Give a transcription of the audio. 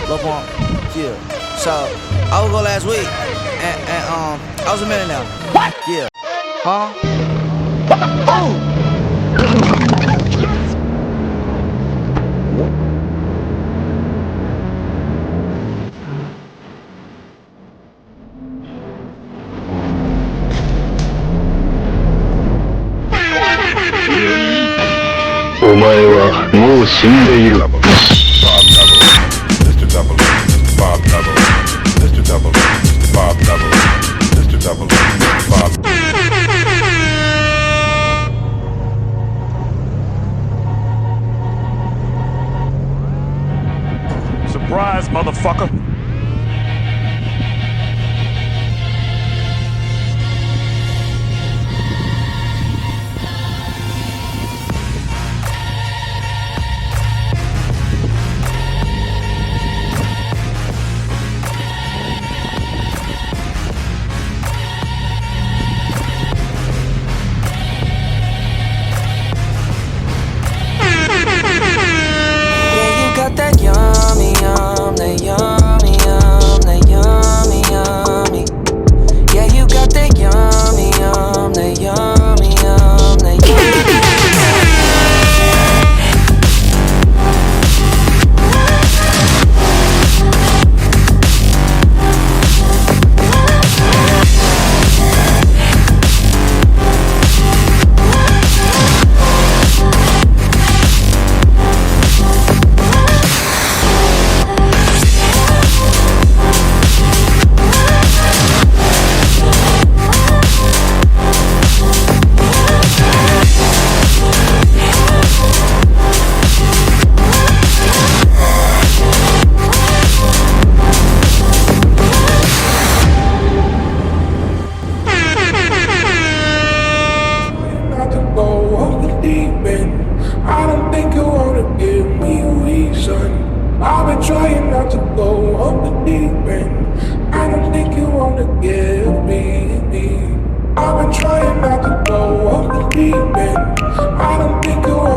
Lil Pump, yeah. So, I was go last week, and I was a millionaire. What? Yeah. Huh? Oh! Surprise, motherfucker. That yummy, that yummy, that yummy, yummy. Yeah, you got that yummy, that yummy, that yummy. I don't think you wanna give me a reason. I've been trying not to go off the deep end. I don't think you wanna give me. I've been trying not to go off the deep end.